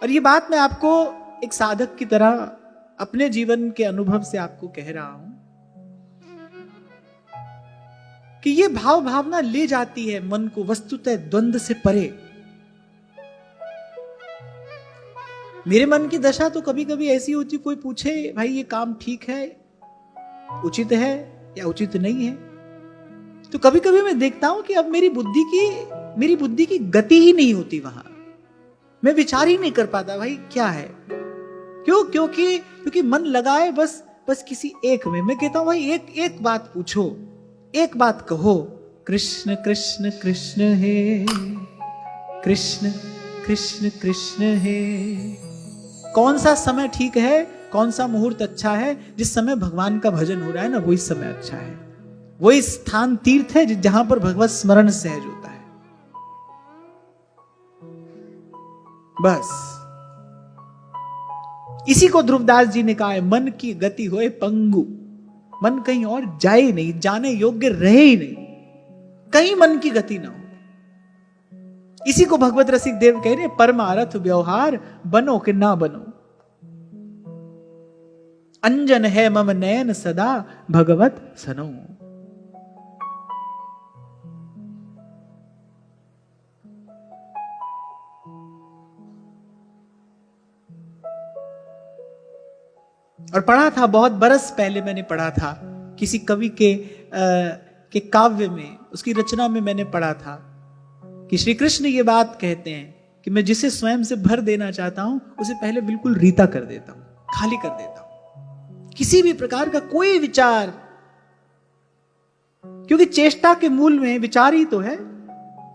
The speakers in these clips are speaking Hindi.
और ये बात मैं आपको एक साधक की तरह अपने जीवन के अनुभव से आपको कह रहा हूं कि ये भाव भावना ले जाती है मन को वस्तुतः द्वंद्व से परे। मेरे मन की दशा तो कभी कभी ऐसी होती, कोई पूछे भाई ये काम ठीक है, उचित है या उचित नहीं है, तो कभी कभी मैं देखता हूं कि अब मेरी बुद्धि की गति ही नहीं होती वहां। मैं विचार ही नहीं कर पाता भाई क्या है, क्योंकि मन लगाए बस किसी एक में। मैं कहता हूं भाई एक बात पूछो, एक बात कहो, कृष्ण कृष्ण कृष्ण हे, कृष्ण कृष्ण कृष्ण हे। कौन सा समय ठीक है, कौन सा मुहूर्त अच्छा है? जिस समय भगवान का भजन हो रहा है ना, वही समय अच्छा है, वही स्थान तीर्थ है जहां पर भगवत स्मरण सहज होता है। बस इसी को ध्रुवदास जी ने कहा है, मन की गति होए पंगु। मन कहीं और जाए नहीं, जाने योग्य रहे ही नहीं, कहीं मन की गति ना हो। इसी को भगवत रसिक देव कह रहे हैं, परमारथ व्यवहार बनो कि ना बनो, अंजन है मम नयन सदा भगवत सनो। और पढ़ा था बहुत बरस पहले, मैंने पढ़ा था किसी कवि के काव्य में, उसकी रचना में मैंने पढ़ा था कि श्री कृष्ण ये बात कहते हैं कि मैं जिसे स्वयं से भर देना चाहता हूं उसे पहले बिल्कुल रीता कर देता हूं, खाली कर देता हूं, किसी भी प्रकार का कोई विचार, क्योंकि चेष्टा के मूल में विचार ही तो है,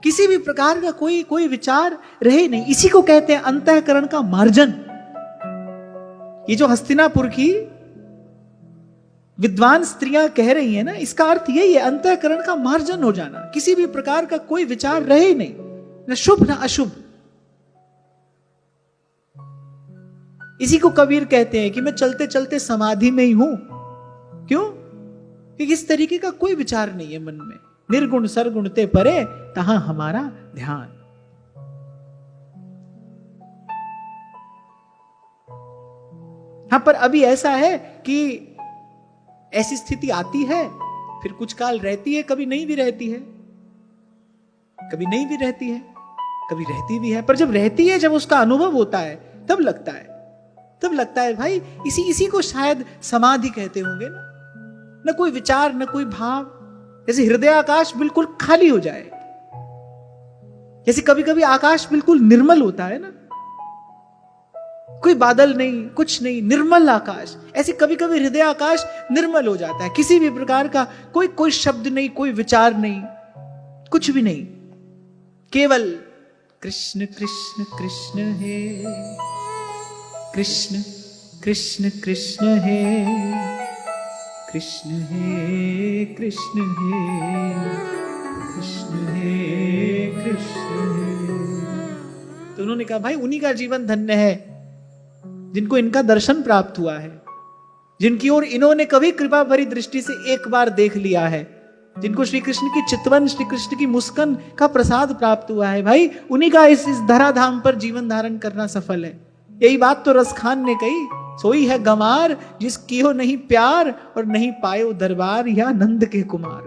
किसी भी प्रकार का कोई विचार रहे नहीं। इसी को कहते हैं अंतःकरण का मार्जन। ये जो हस्तिनापुर की विद्वान स्त्रियां कह रही हैं ना, इसका अर्थ यही है, अंतःकरण का मार्जन हो जाना, किसी भी प्रकार का कोई विचार रहे नहीं, न शुभ न अशुभ। इसी को कबीर कहते हैं कि मैं चलते चलते समाधि में ही हूं। क्यों? कि इस तरीके का कोई विचार नहीं है मन में, निर्गुण सरगुण ते परे तहां हमारा ध्यान। हाँ, पर अभी ऐसा है कि ऐसी स्थिति आती है, फिर कुछ काल रहती है, कभी नहीं भी रहती है, कभी नहीं भी रहती है, कभी रहती भी है। पर जब रहती है, जब उसका अनुभव होता है, तब लगता है भाई इसी को शायद समाधि कहते होंगे ना। न कोई विचार, न कोई भाव, जैसे हृदय आकाश बिल्कुल खाली हो जाए, जैसे कभी कभी आकाश बिल्कुल निर्मल होता है ना, कोई बादल नहीं, कुछ नहीं, निर्मल आकाश। ऐसे कभी कभी हृदय आकाश निर्मल हो जाता है, किसी भी प्रकार का कोई शब्द नहीं, कोई विचार नहीं, कुछ भी नहीं, केवल कृष्ण कृष्ण कृष्ण हे, कृष्ण कृष्ण कृष्ण हे, कृष्ण हे कृष्ण हे, कृष्ण हे कृष्ण हे। तो उन्होंने कहा भाई उन्हीं का जीवन धन्य है जिनको इनका दर्शन प्राप्त हुआ है, जिनकी ओर इन्होंने कभी कृपा भरी दृष्टि से एक बार देख लिया है, जिनको श्री कृष्ण की चितवन, श्री कृष्ण की मुस्कान का प्रसाद प्राप्त हुआ है। भाई उन्हीं का इस धराधाम पर जीवन धारण करना सफल है। यही बात तो रसखान ने कही, सोई है गंवार जिसकी हो नहीं प्यार और नहीं पायो दरबार या नंद के कुमार।